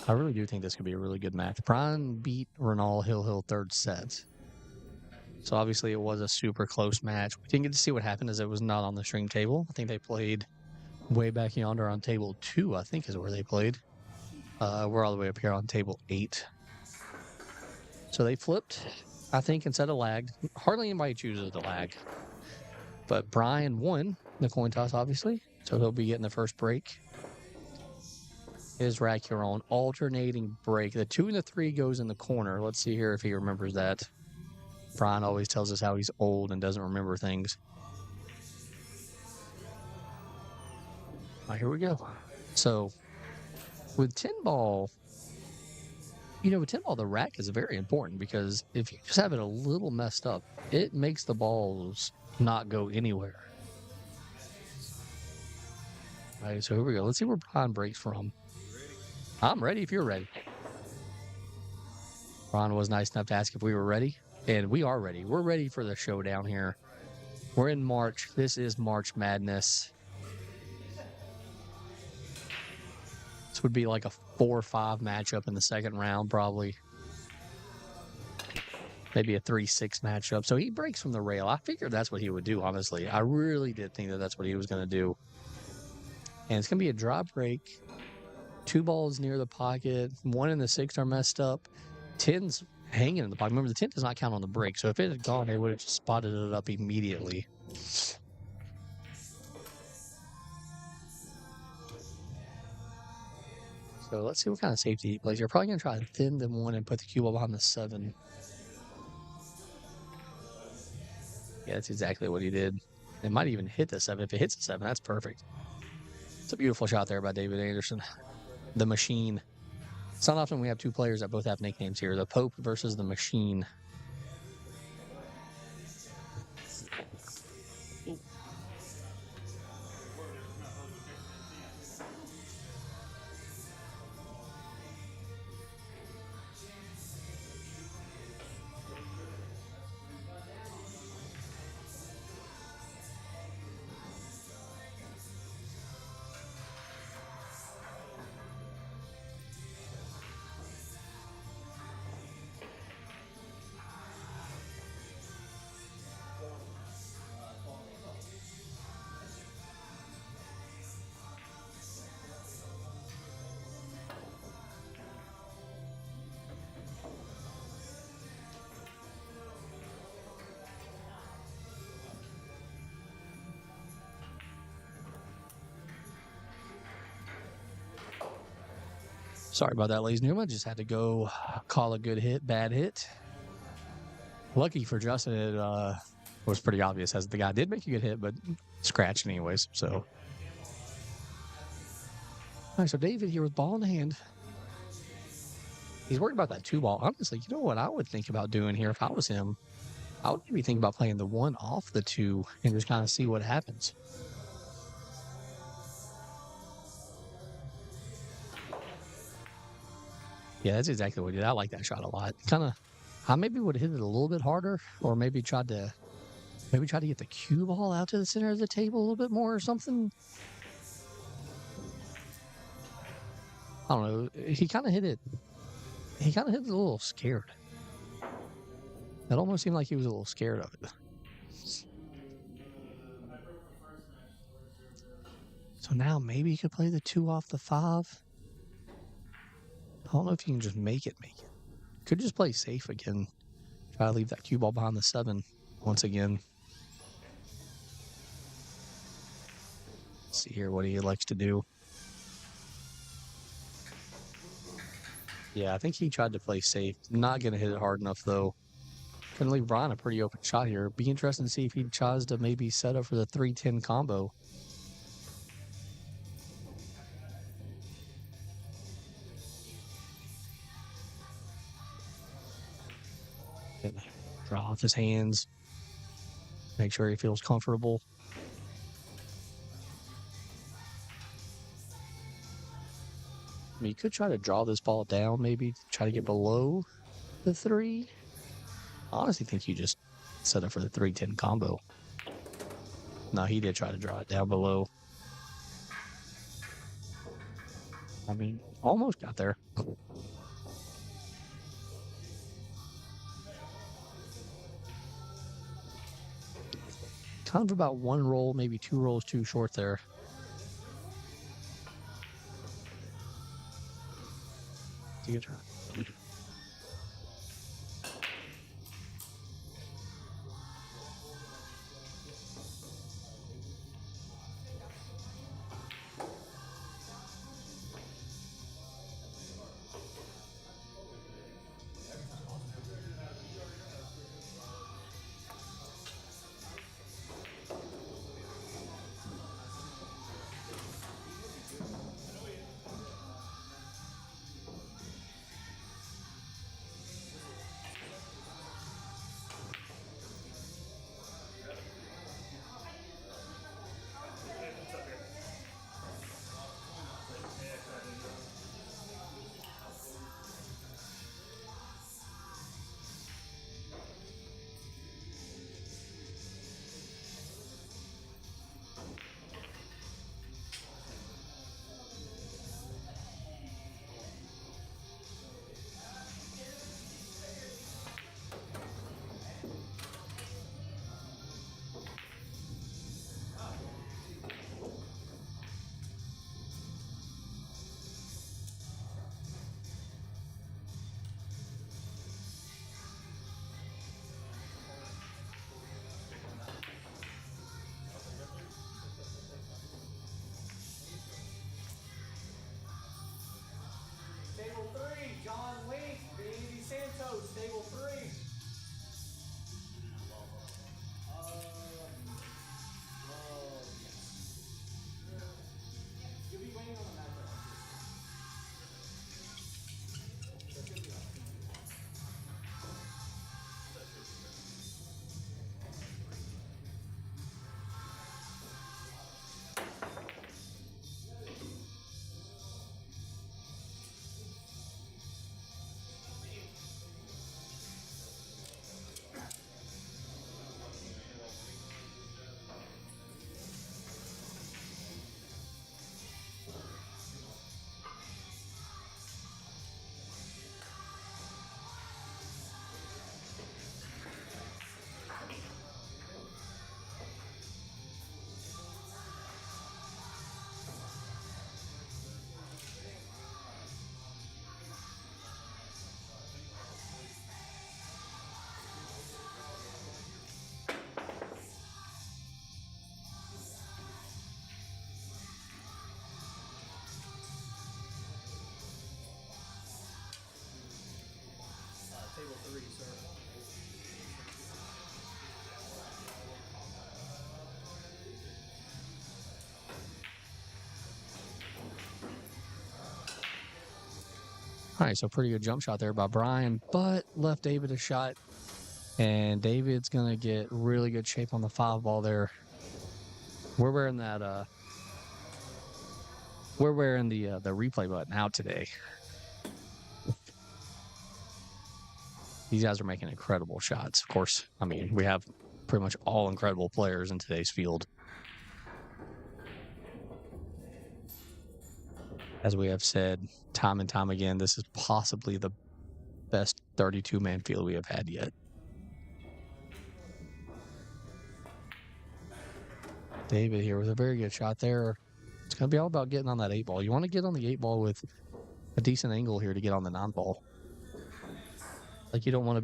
I really do think this could be a really good match. Brian beat Renal Hill third set. So obviously it was a super close match. We didn't get to see what happened as it was not on the stream table. I think they played way back yonder on table 2, I think is where they played. We're all the way up here on table 8. So they flipped, I think, instead of lagged. Hardly anybody chooses to lag. But Brian won the coin toss, obviously. So he'll be getting the first break. His rack here on alternating break. The 2 and the 3 goes in the corner. Let's see here if he remembers that. Brian always tells us how he's old and doesn't remember things. All right, here we go. So with 10 ball, with 10 ball, the rack is very important because if you just have it a little messed up, it makes the balls not go anywhere. All right, so here we go. Let's see where Brian breaks from. I'm ready if you're ready. Brian was nice enough to ask if we were ready, and we are ready. We're ready for the showdown here. We're in March. This is March Madness. This would be like a 4-5 matchup in the second round, probably. Maybe a 3-6 matchup. So he breaks from the rail. I figured that's what he would do, honestly. I really did think that that's what he was going to do. And it's going to be a drop break. 2 balls near the pocket. 1 and the 6 are messed up. 10's hanging in the pocket. Remember, the 10 does not count on the break. So if it had gone, they would have just spotted it up immediately. So let's see what kind of safety he plays. You're probably going to try to thin the 1 and put the cue ball behind the 7. Yeah, that's exactly what he did. It might even hit the 7. If it hits the 7, that's perfect. It's a beautiful shot there by David Anderson. The Machine. It's not often we have 2 players that both have nicknames here. The Pope versus the Machine. Sorry about that, ladies and gentlemen. Just had to go call a good hit, bad hit. Lucky for Justin, it was pretty obvious as the guy did make a good hit, but scratched anyways. So, all right, so David here with ball in hand. He's worried about that 2 ball. Honestly, you know what I would think about doing here if I was him? I would maybe think about playing the 1 off the 2 and just kind of see what happens. Yeah, that's exactly what he did. I like that shot a lot. I maybe would have hit it a little bit harder, or maybe tried to get the cue ball out to the center of the table a little bit more or something. I don't know. He kind of hit it. He kind of hit it a little scared. It almost seemed like he was a little scared of it. So now maybe you could play the 2 off the 5. I don't know if you can just make it. Could just play safe again. Try to leave that cue ball behind the 7 once again. Let's see here what he elects to do. Yeah, I think he tried to play safe. Not going to hit it hard enough, though. Going to leave Brian a pretty open shot here. Be interesting to see if he tries to maybe set up for the 3-10 combo. Draw off his hands. Make sure he feels comfortable. I mean, you could try to draw this ball down, maybe try to get below the 3. I honestly think you just set up for the 3-10 combo. No, he did try to draw it down below. I mean, Almost got there. Kind of about one roll, maybe 2 rolls too short there. Take a turn. Table 3, John Link, Baby Santos, table 3. You'll be waiting on the match. Table 3, sir. All right, so pretty good jump shot there by Brian, but left David a shot. And David's going to get really good shape on the 5 ball there. We're wearing that, the replay button out today. These guys are making incredible shots. Of course, I mean, we have pretty much all incredible players in today's field. As we have said time and time again, this is possibly the best 32-man field we have had yet. David here with a very good shot there. It's going to be all about getting on that 8 ball. You want to get on the 8 ball with a decent angle here to get on the 9 ball. Like you don't want to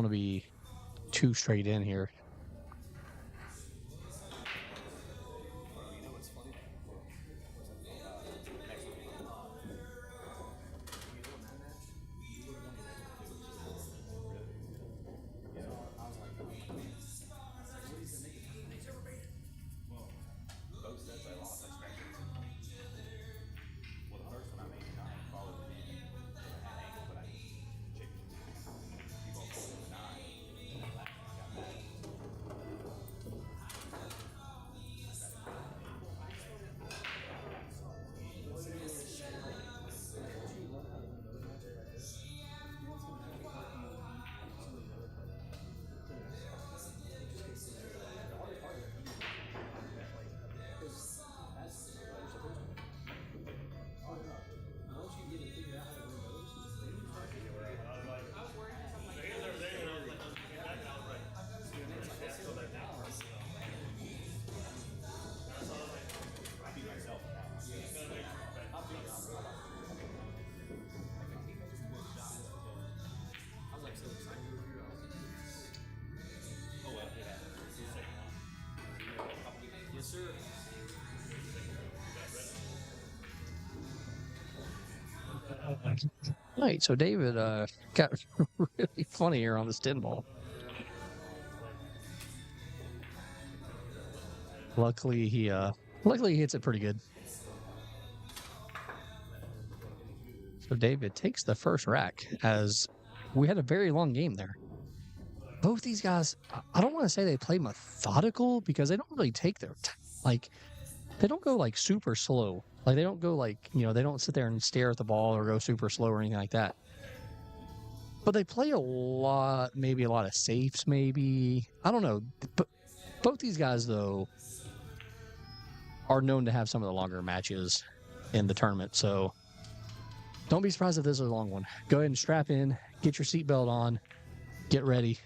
be too straight in here. Right, so David got really funny here on this 10 ball. Luckily he hits it pretty good. So David takes the first rack as we had a very long game there. Both these guys, I don't want to say they play methodical because they don't really take their like they don't go like super slow. Like they don't go like, they don't sit there and stare at the ball or go super slow or anything like that. But they play a lot, maybe a lot of safes, maybe. I don't know. But both these guys, though, are known to have some of the longer matches in the tournament. So don't be surprised if this is a long one. Go ahead and strap in, get your seatbelt on, get ready.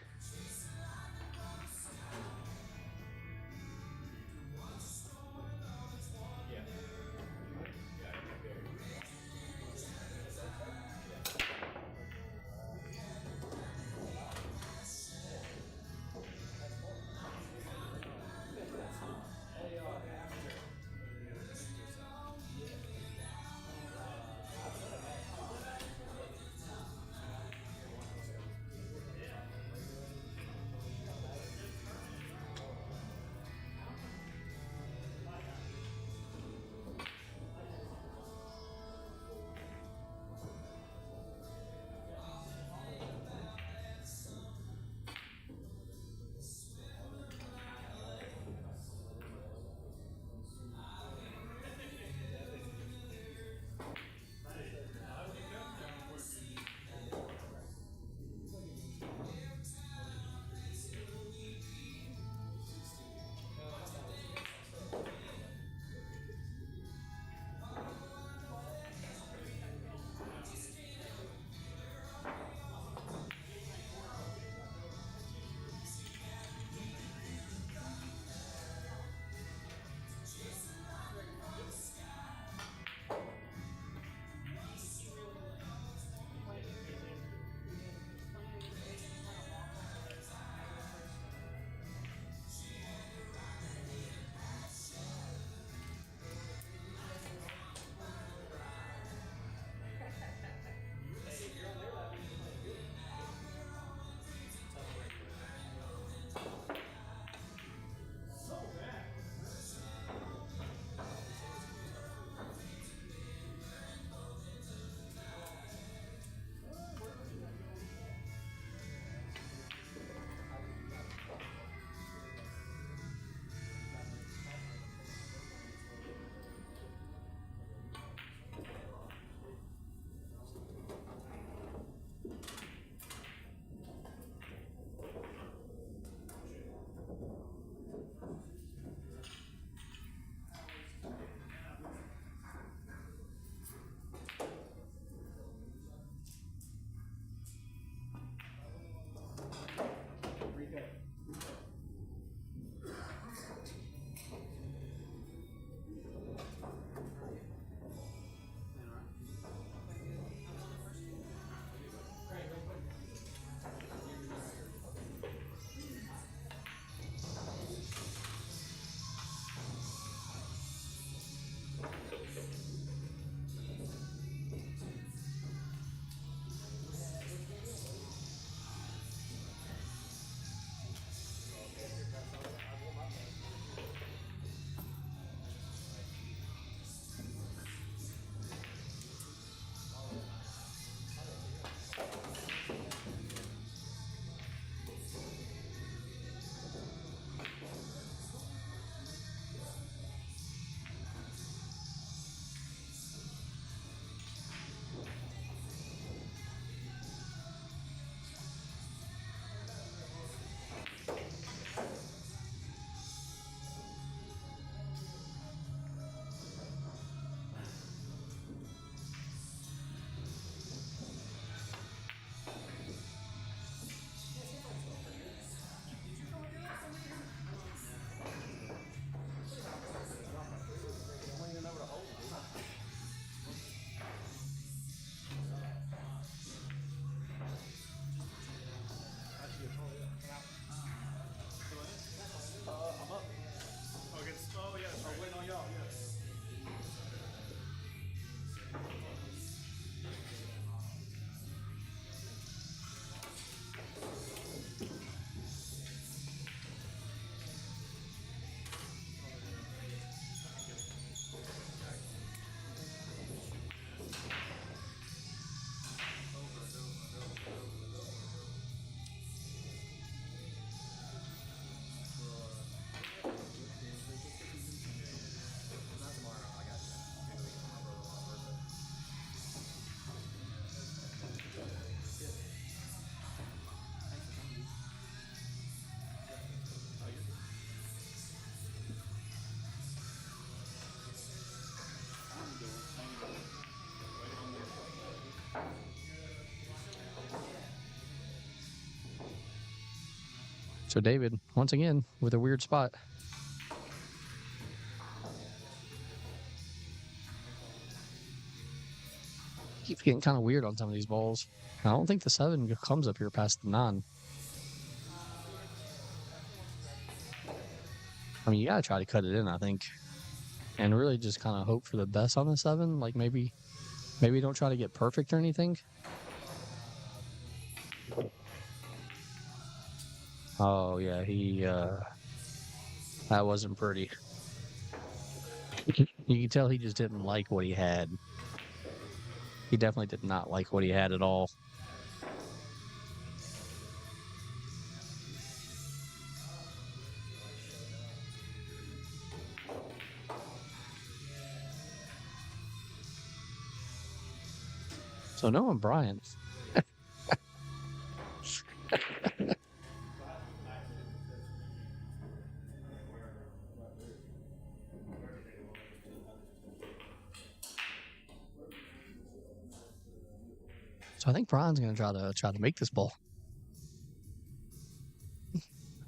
So David, once again, with a weird spot. Keeps getting kind of weird on some of these balls. I don't think the 7 comes up here past the 9. I mean, you gotta try to cut it in, I think, and really just kind of hope for the best on the 7. Like maybe don't try to get perfect or anything. Oh yeah, that wasn't pretty. You can tell he just didn't like what he had. He definitely did not like what he had at all. So knowing Brian. So I think Brian's gonna try to make this ball. I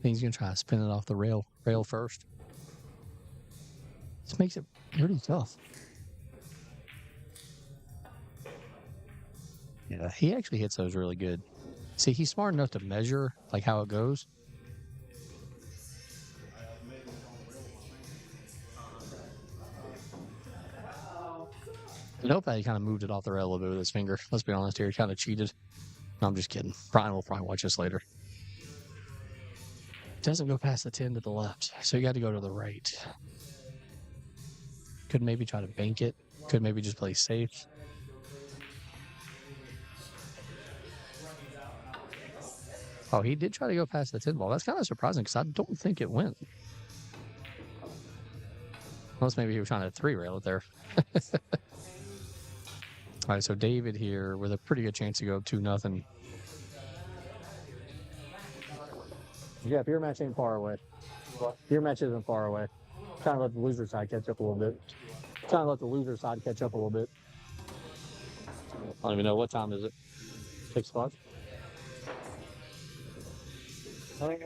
think he's gonna try to spin it off the rail first. This makes it pretty tough. Yeah, he actually hits those really good. See, he's smart enough to measure like how it goes. I hope that he kind of moved it off the rail a little bit with his finger. Let's be honest here, he kind of cheated. No, I'm just kidding. Brian will probably watch this later. Doesn't go past the 10 to the left, so you got to go to the right. Could maybe try to bank it. Could maybe just play safe. Oh, he did try to go past the 10 ball. That's kind of surprising because I don't think it went. Unless maybe he was trying to 3-rail it there. All right, so David here with a pretty good chance to go up 2-0. Yeah, if your match ain't far away. Your match isn't far away. Trying to let the loser side catch up a little bit. I don't even know what time is it. 6 o'clock. Let me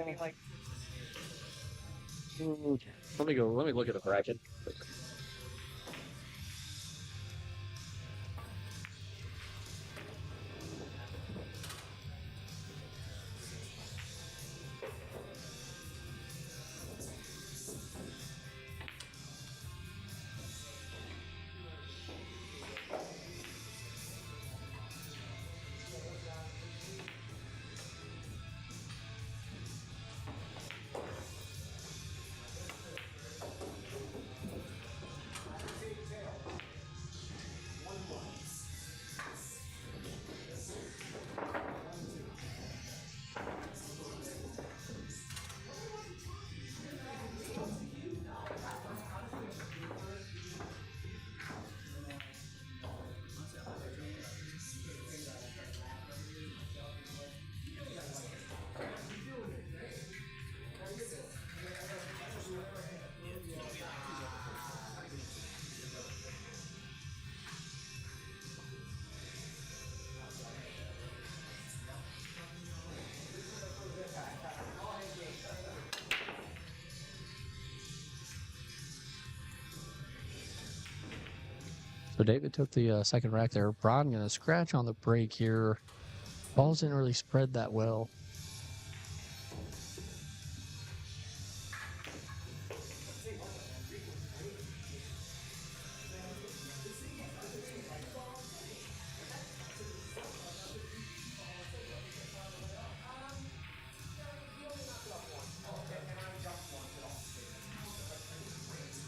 look at the bracket. So David took the second rack there. Brian going to scratch on the break here. Balls didn't really spread that well.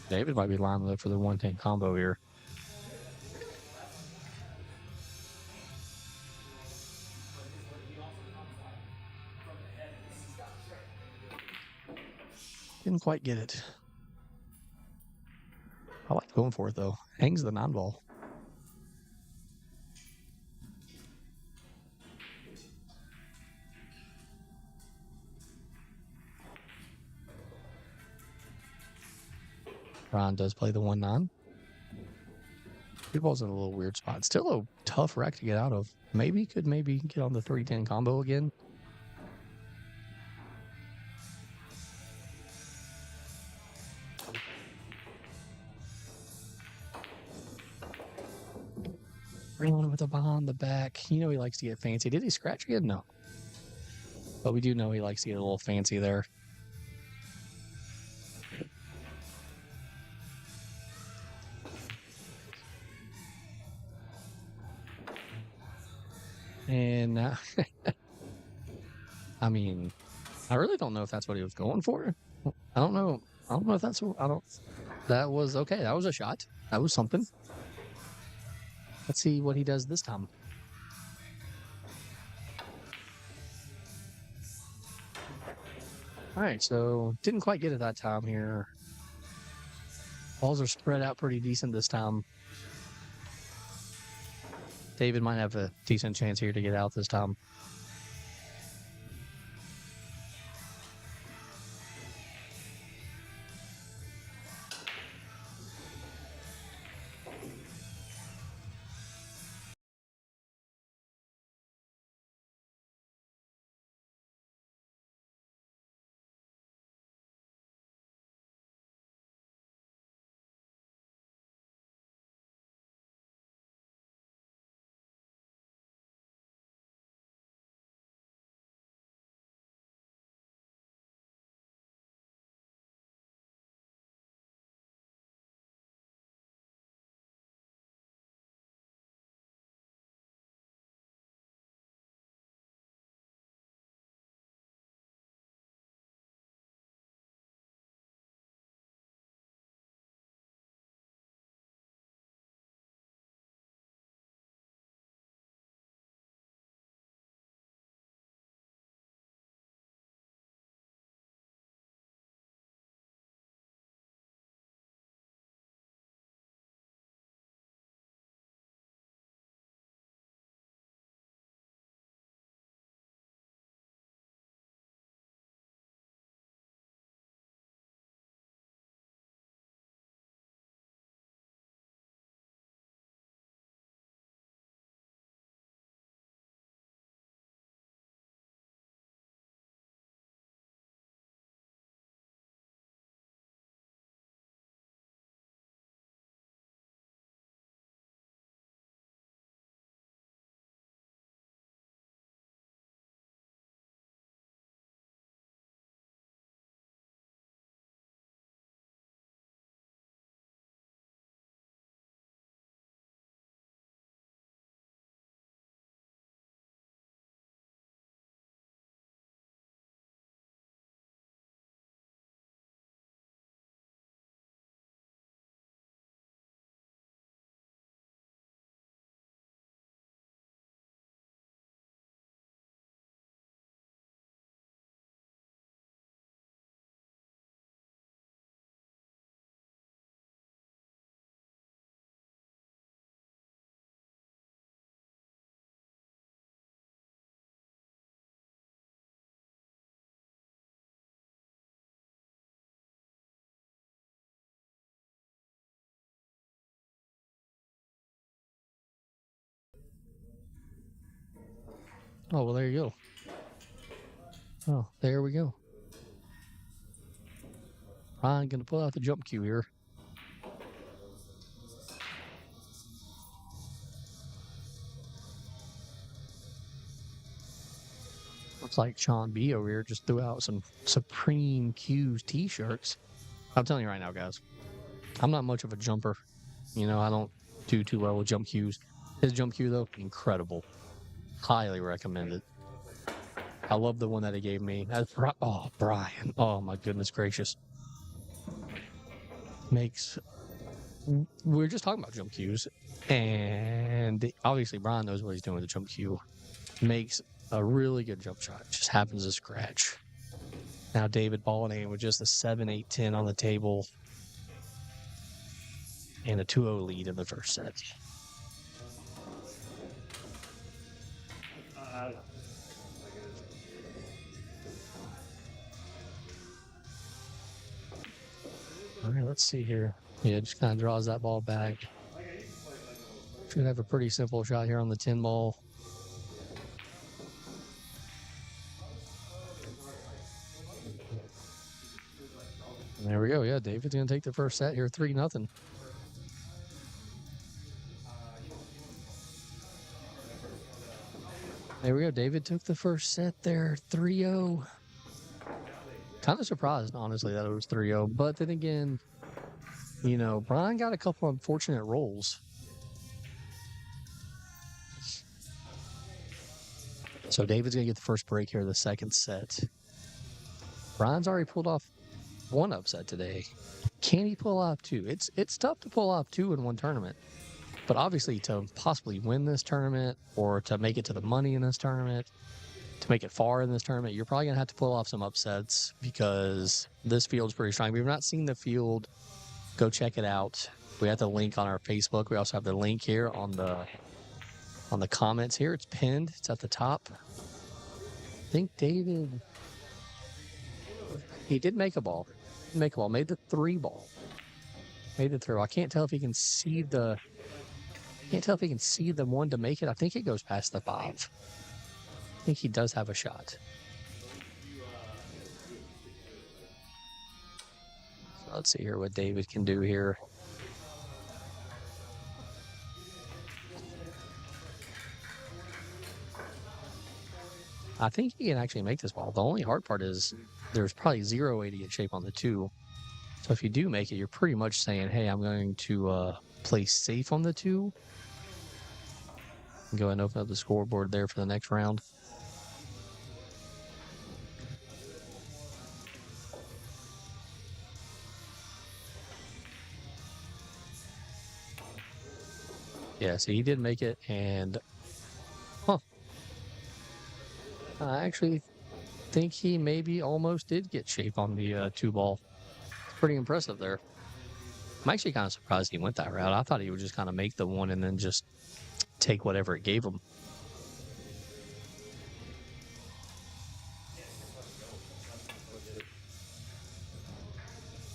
David might be lining up for the 110 combo here. Didn't quite get it. I like going for it, though. Hangs the 9 ball. Ron does play the 1-9. Good ball's in a little weird spot. Still a tough rack to get out of. Could maybe get on the 310 combo again. Greenland with a behind the back. You know he likes to get fancy. Did he scratch again? No. But we do know he likes to get a little fancy there. And I mean, I really don't know if that's what he was going for. I don't know. I don't know if that's what that was okay. That was a shot. That was something. Let's see what he does this time. All right, so didn't quite get it that time here. Balls are spread out pretty decent this time. David might have a decent chance here to get out this time. Oh, well, there you go. Oh, there we go. I'm going to pull out the jump cue here. Looks like Sean B over here just threw out some Supreme Cues t-shirts. I'm telling you right now, guys, I'm not much of a jumper. You know, I don't do too well with jump cues. His jump cue, though, incredible. Highly recommend it. I love the one that he gave me. That's Brian. Oh, my goodness gracious. We're just talking about jump cues. And obviously, Brian knows what he's doing with the jump cue. Makes a really good jump shot. Just happens to scratch. Now, David balling in with just a 7-8-10 on the table. And a 2-0 lead in the first set. All right, let's see here. Yeah, just kind of draws that ball back. Should have a pretty simple shot here on the 10 ball. And there we go. Yeah, David's going to take the first set here, 3-0. There we go. David took the first set there, 3-0. Kind of surprised, honestly, that it was 3-0. But then again, you know, Brian got a couple of unfortunate rolls. So David's going to get the first break here of the second set. Brian's already pulled off one upset today. Can he pull off two? It's tough to pull off two in one tournament. But obviously to possibly win this tournament or to make it to the money in this tournament, to make it far in this tournament, you're probably going to have to pull off some upsets because this field's pretty strong. If you've not seen the field, go check it out. We have the link on our Facebook. We also have the link here on the comments here. It's pinned. It's at the top. I think David, he did make a ball. Made the 3 ball. Made the throw. I can't tell if he can see the one to make it. I think it goes past the 5. I think he does have a shot. So let's see here what David can do here. I think he can actually make this ball. The only hard part is there's probably 0 idiot shape on the 2. So if you do make it, you're pretty much saying, hey, I'm going to play safe on the 2. Go ahead and open up the scoreboard there for the next round. Yeah, so he did make it, and I actually think he maybe almost did get shape on the 2 ball. It's pretty impressive there. I'm actually kind of surprised he went that route. I thought he would just kind of make the 1 and then just take whatever it gave him.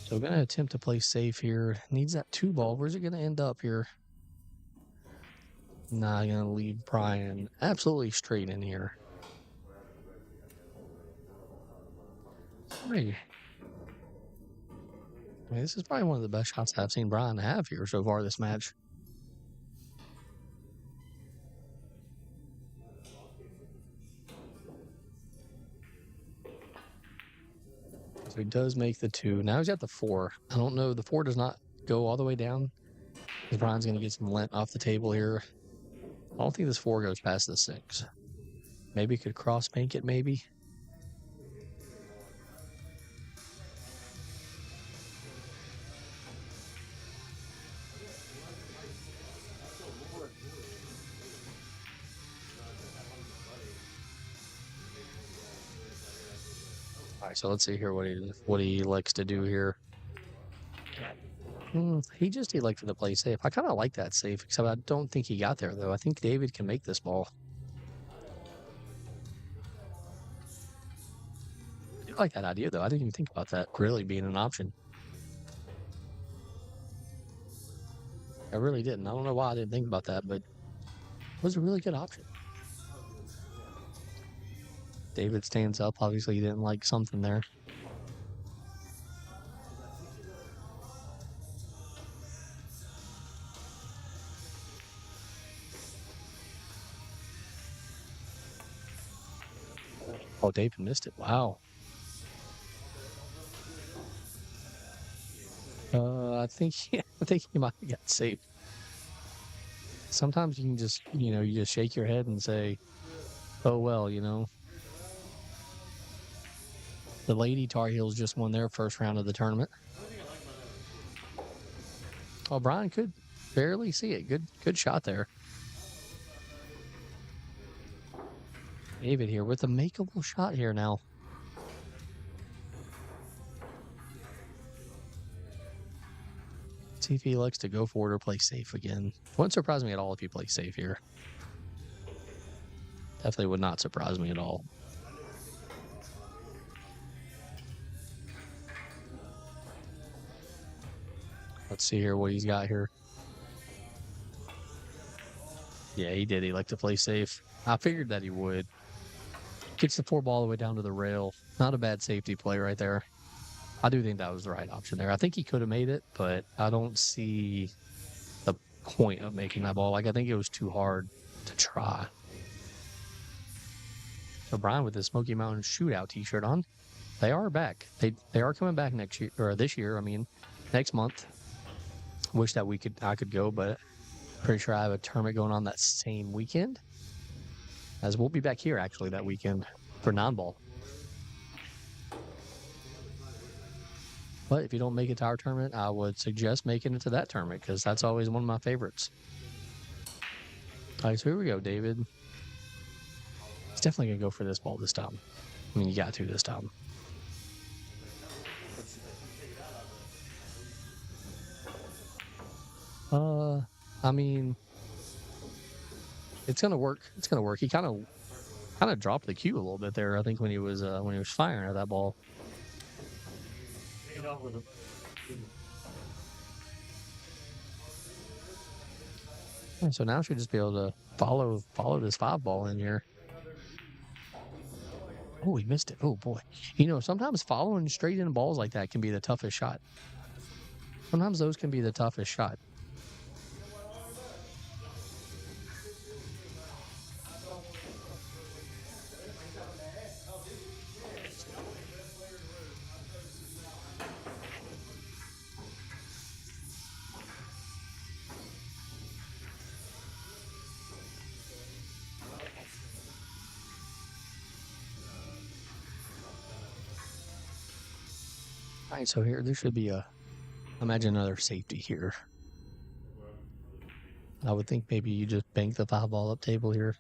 So we're going to attempt to play safe here. Needs that 2 ball. Where's it going to end up here? Nah, going to leave Brian absolutely straight in here. Hey. I mean, this is probably one of the best shots I've seen Brian have here so far this match. So he does make the 2. Now he's at the 4. I don't know. The 4 does not go all the way down. Brian's going to get some lint off the table here. I don't think this 4 goes past the 6. Maybe could cross bank it, maybe. All right, so let's see here what he likes to do here. He just elected to play safe. I kind of like that safe, except I don't think he got there, though. I think David can make this ball. I do like that idea, though. I didn't even think about that really being an option. I really didn't. I don't know why I didn't think about that, but it was a really good option. David stands up. Obviously, he didn't like something there. Oh, David missed it. Wow. I think he might have got saved. Sometimes you can just, you just shake your head and say, oh, well, The Lady Tar Heels just won their first round of the tournament. Oh, Brian could barely see it. Good shot there. David here with a makeable shot here now. See if he likes to go for it or play safe again. Wouldn't surprise me at all if he plays safe here. Definitely would not surprise me at all. Let's see here what he's got here. Yeah, he did. He liked to play safe. I figured that he would. Gets the 4 ball all the way down to the rail. Not a bad safety play right there. I do think that was the right option there. I think he could have made it, but I don't see the point of making that ball. I think it was too hard to try. So Brian with the Smoky Mountain Shootout T-shirt on. They are back. They are coming back next year, or this year. I mean, next month. Wish that I could go, but pretty sure I have a tournament going on that same weekend. As we'll be back here actually that weekend for non-ball. But if you don't make it to our tournament, I would suggest making it to that tournament because that's always one of my favorites. All right, so here we go, David. He's definitely going to go for this ball this time. I mean, you got to this time. I mean, it's going to work. It's going to work. He kind of dropped the cue a little bit there, I think, when he was firing at that ball. And so now should just be able to follow this 5 ball in here. Oh, he missed it. Oh boy. Sometimes following straight in balls like that can be the toughest shot. Sometimes those can be the toughest shot. All right, so here there should be imagine another safety here. I would think maybe you just bank the 5 ball up table here.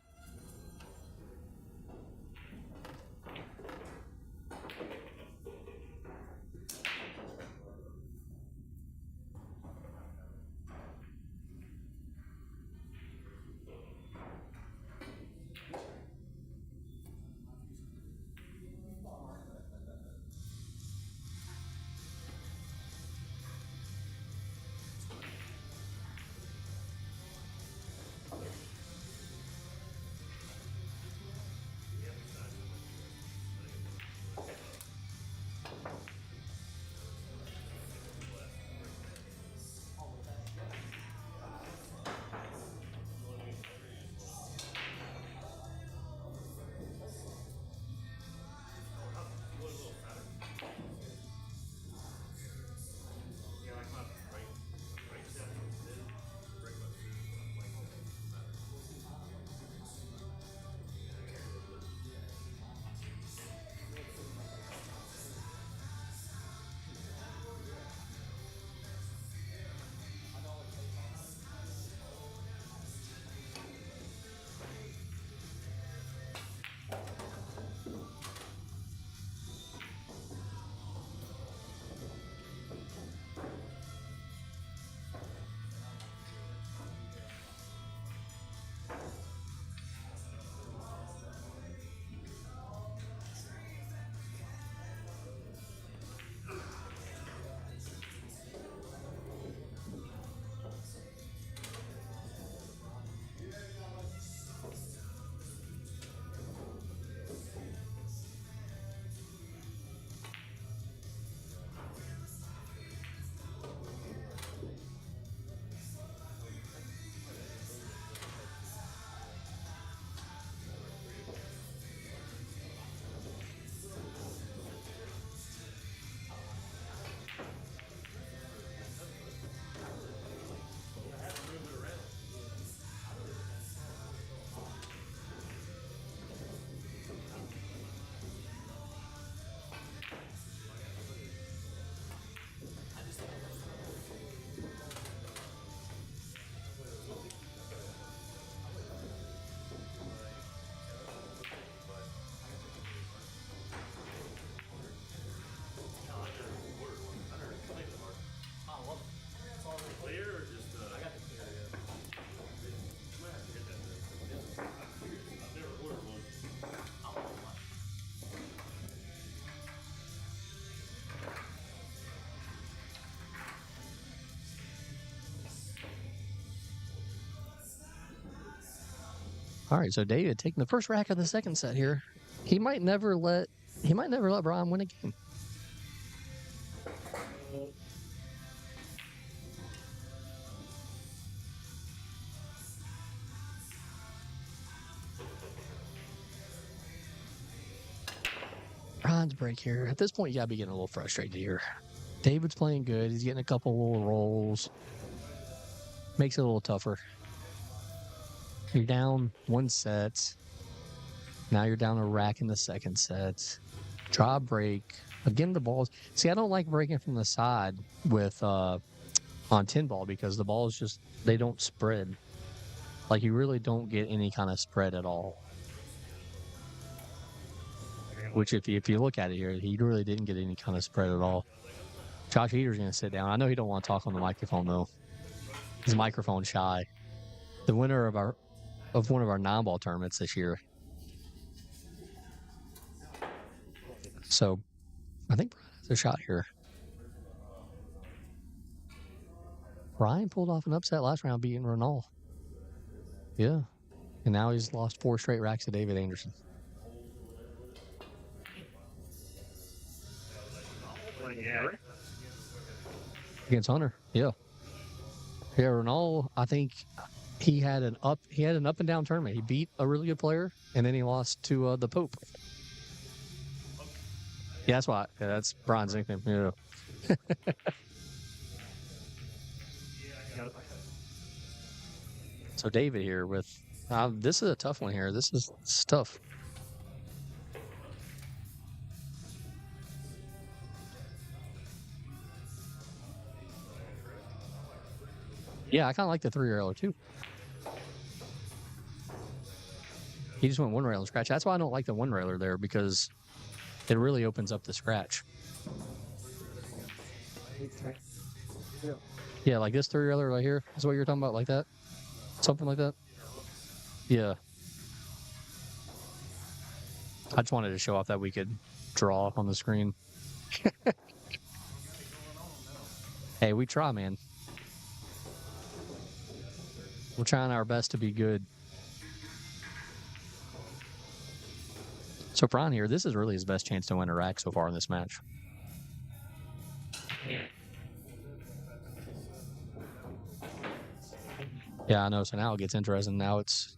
All right, so David taking the first rack of the second set here. He might never let Brian win a game. Brian's break here. At this point, you got to be getting a little frustrated here. David's playing good. He's getting a couple little rolls. Makes it a little tougher. You're down 1 set. Now you're down a rack in the second set. Draw break. Again, the balls. See, I don't like breaking from the side with on 10 ball because the balls just, they don't spread. Like, you really don't get any kind of spread at all. Which, if you look at it here, he really didn't get any kind of spread at all. Josh Eater's going to sit down. I know he don't want to talk on the microphone, though. He's microphone shy. The winner of one of our 9-ball tournaments this year. So, I think Brian has a shot here. Brian pulled off an upset last round, beating Renal. Yeah. And now he's lost 4 straight racks to David Anderson. Against Hunter, yeah. Yeah, Renal, I think he had an up and down tournament. He beat a really good player, and then he lost to the Pope. Yeah, that's why. Yeah, that's Brian's nickname. Yeah. So David here with this is a tough one here. This is tough. Yeah, I kind of like the 3-railer too. He just went 1 rail and scratch. That's why I don't like the 1 railer there, because it really opens up the scratch. Yeah, like this 3-railer right here is what you're talking about, like that? Something like that? Yeah. I just wanted to show off that we could draw on the screen. Hey, we try, man. We're trying our best to be good. So Brian here, this is really his best chance to win a rack so far in this match. Yeah, I know. So now it gets interesting. Now it's...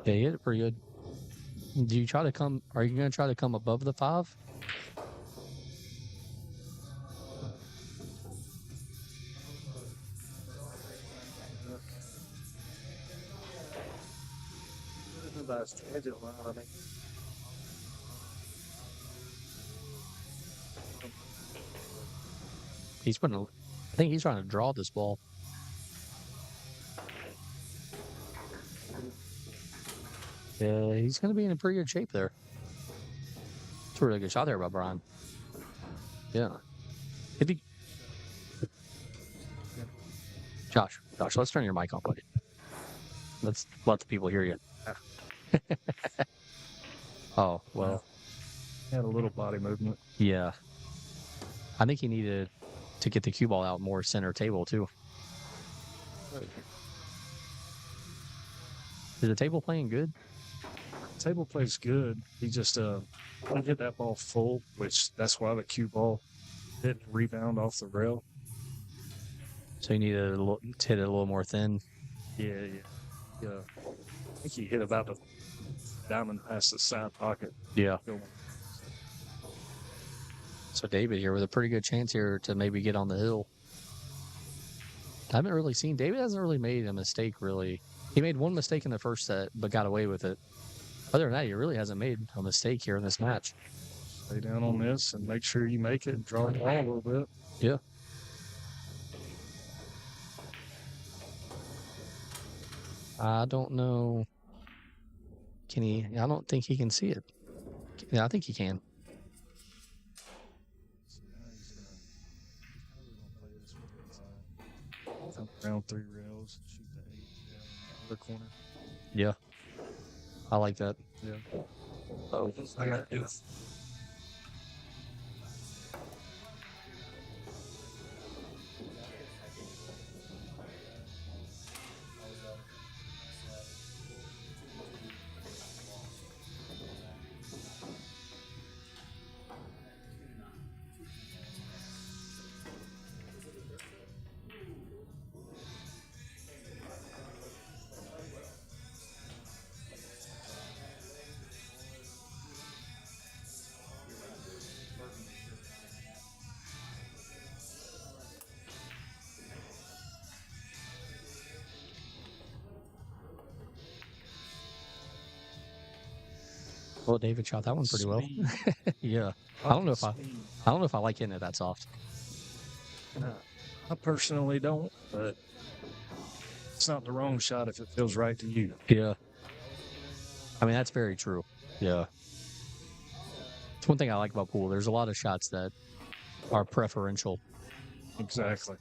Yeah, he hit it pretty good. Do you try to come... Are you going to try to come above the 5? He's putting a... I think he's trying to draw this ball. Yeah, he's going to be in a pretty good shape there. It's a really good shot there by Brian. Yeah. If he... Josh, let's turn your mic on, buddy. Let's let the people hear you. Oh, well. He had a little body movement. Yeah. I think he needed to get the cue ball out more center table, too. Is the table playing good? Table plays good. He just hit that ball full, which that's why the cue ball didn't rebound off the rail. So you need to hit it a little more thin. Yeah. I think he hit about the diamond past the side pocket. Yeah. So David here with a pretty good chance here to maybe get on the hill. I haven't really seen... David hasn't really made a mistake, really. He made 1 mistake in the first set, but got away with it. Other than that, he really hasn't made a mistake here in this match. Stay down on this and make sure you make it and draw the ball a little bit. Yeah. I don't know. Can he? I don't think he can see it. Yeah, I think he can. Around 3 rails and shoot the 8 down the other corner. Yeah. I like that. Yeah. Oh, I got to do it. Well, David shot that one pretty well. Yeah. I don't know if I like hitting it that soft. I personally don't, but it's not the wrong shot if it feels right to you. Yeah. I mean, that's very true. Yeah. It's one thing I like about pool. There's a lot of shots that are preferential. Exactly.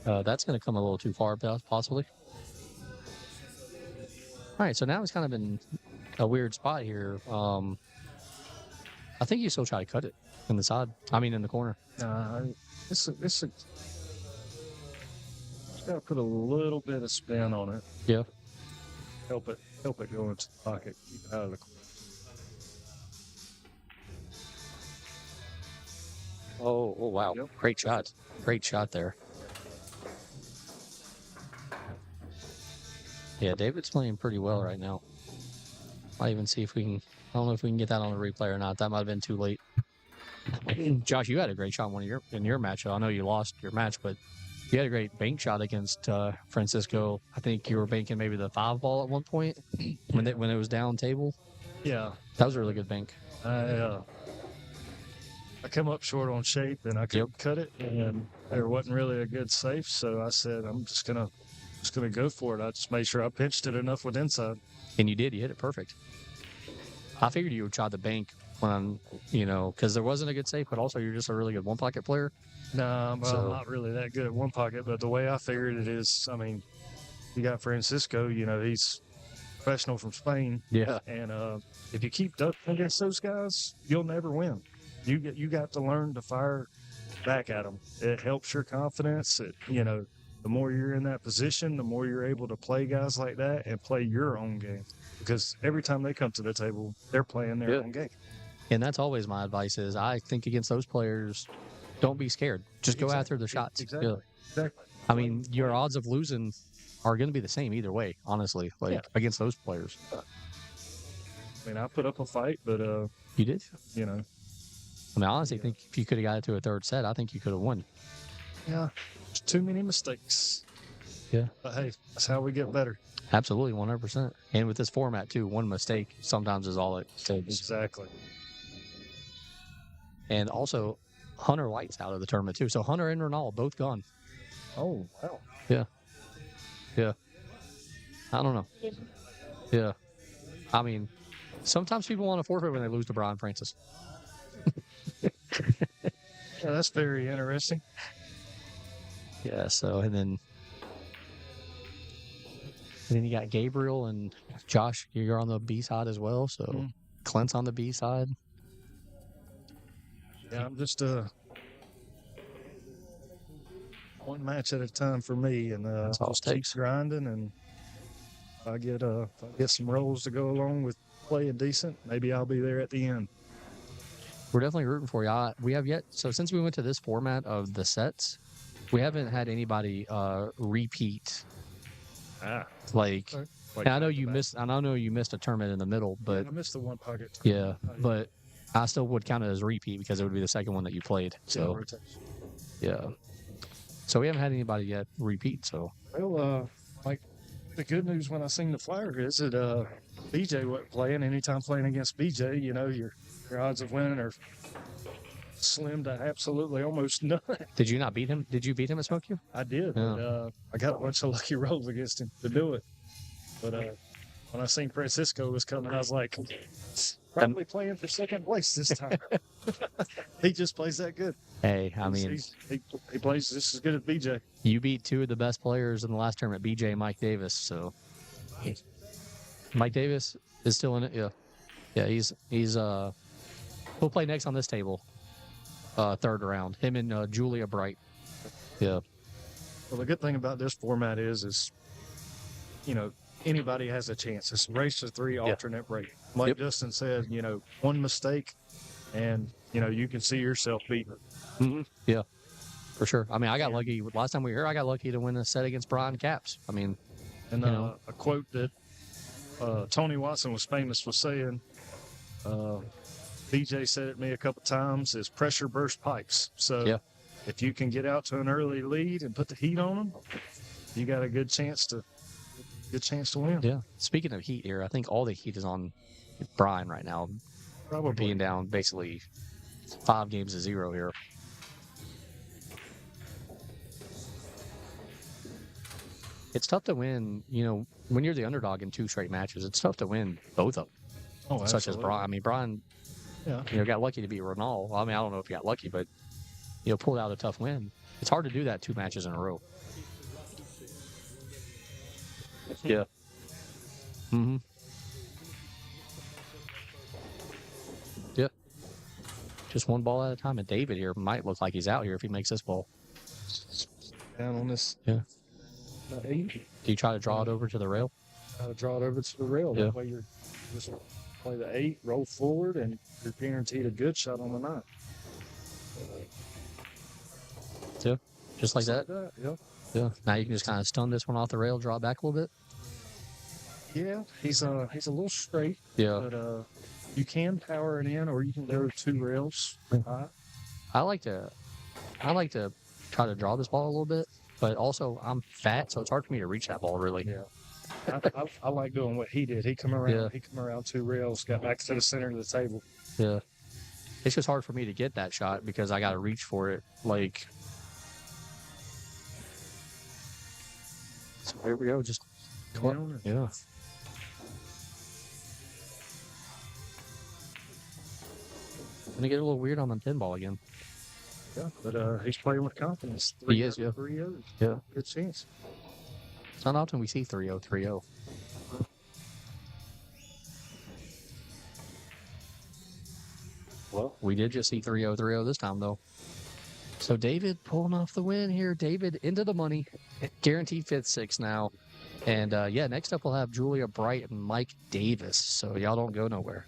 That's going to come a little too far, possibly. All right, so now it's kind of in a weird spot here. I think you still try to cut it in the side. I mean, in the corner. It's got to put a little bit of spin on it. Yeah. Help it go into the pocket. Keep it out of the corner. Oh, wow. Yep. Great shot. Great shot there. Yeah, David's playing pretty well right now. Might even see if we can... I don't know if we can get that on the replay or not. That might have been too late. Josh, you had a great shot in your match. I know you lost your match, but you had a great bank shot against Francisco. I think you were banking maybe the 5 ball at one point when it was down table. Yeah. That was a really good bank. I come up short on shape and I couldn't cut it, and there wasn't really a good safe, so I said I'm just gonna go for it. I just made sure I pinched it enough with inside. And you did. You hit it perfect. I figured you would try the bank when, because there wasn't a good safe, but also you're just a really good one-pocket player. No, well, I'm not really that good at one pocket, but the way I figured it is, I mean, you got Francisco, he's professional from Spain. Yeah. And if you keep ducking against those guys, you'll never win. You got to learn to fire back at them. It helps your confidence. The more you're in that position, the more you're able to play guys like that and play your own game. Because every time they come to the table, they're playing their own game. And that's always my advice is I think against those players, don't be scared. Just go after the shots. Exactly. Yeah. Exactly. I mean, your odds of losing are going to be the same either way, honestly, against those players. I mean, I put up a fight, but... You did? I mean, I honestly think if you could have got it to a third set, I think you could have won. Yeah. There's too many mistakes. Yeah. But hey, that's how we get better. Absolutely, 100%. And with this format, too, one mistake sometimes is all it takes. Exactly. And also, Hunter White's out of the tournament, too. So Hunter and Ronald both gone. Oh, wow. Yeah. Yeah. I don't know. Yeah. I mean, sometimes people want to forfeit when they lose to Brian Francis. Yeah, that's very interesting. Yeah, so, and then you got Gabriel and Josh, you're on the B side as well, so Clint's on the B side. Yeah, I'm just one match at a time for me, and just keep grinding, and if I get some rolls to go along with playing decent, maybe I'll be there at the end. We're definitely rooting for you. We have yet, so since we went to this format of the sets, we haven't had anybody repeat. Like I know you missed. And I know you missed a tournament in the middle, but I missed the one pocket. Yeah, but I still would count it as repeat because it would be the second one that you played. So yeah. So we haven't had anybody yet repeat. So well, like the good news when I seen the flyer is that BJ wasn't playing. Anytime playing against BJ, your odds of winning are slim to absolutely almost none. Did you not beat him? Did you beat him at Smoke You? I did. Yeah. But, I got a bunch of lucky rolls against him to do it. But when I seen Francisco was coming, I was like, probably playing for second place this time. He just plays that good. Hey, I mean, he plays just as good as BJ. You beat two of the best players in the last tournament, BJ and Mike Davis. So Mike Davis is still in it. Yeah. Yeah, he's he'll play next on this table. Third round. Him and Julia Bright. Yeah. Well, the good thing about this format is anybody has a chance. It's race to 3 alternate break. Like Justin said, one mistake and, you can see yourself beating. Mm-hmm. Yeah, for sure. I mean, I got lucky. Last time we were here, I got lucky to win a set against Brian Caps. I mean, and a quote that Tony Watson was famous for saying, BJ said it to me a couple times, is pressure burst pipes. So if you can get out to an early lead and put the heat on them, you got a good chance to win. Yeah. Speaking of heat here, I think all the heat is on Brian right now, Probably. being down basically 5-0 here. It's tough to win, when you're the underdog in 2 straight matches. It's tough to win both of them. Oh, such as absolutely. Brian. I mean, Brian, Yeah. got lucky to beat Ronald. Well, I mean, I don't know if he got lucky, but pulled out a tough win. It's hard to do that 2 matches in a row. Yeah. Mm-hmm. Yeah. Just one ball at a time. And David here might look like he's out here if he makes this ball. Down on this. Yeah. 8. Do you try to draw it over to the rail? Draw it over to the rail. Yeah. That way you're just play the 8, roll forward, and you're guaranteed a good shot on the 9. Yeah. Just like that? Yeah. Yeah. Now you can just kind of stun this one off the rail, draw it back a little bit. Yeah. He's a little straight. Yeah. But you can power it in, or you can go 2 rails high. I like to try to draw this ball a little bit, but also I'm fat, so it's hard for me to reach that ball really. Yeah. I like doing what he did. He come around. Yeah. He come around 2 rails, got back to the center of the table. Yeah. It's just hard for me to get that shot because I got to reach for it. Like, so here we go. Just, yeah. Gonna get a little weird on the pinball again. Yeah, but he's playing with confidence. He is, yeah. 3-0. Yeah. Good chance. It's not often we see 3-0, 3-0. Well, we did just see 3-0, 3-0 this time, though. So David pulling off the win here. David into the money. Guaranteed 5th, 6th now. And, next up we'll have Julia Bright and Mike Davis. So y'all don't go nowhere.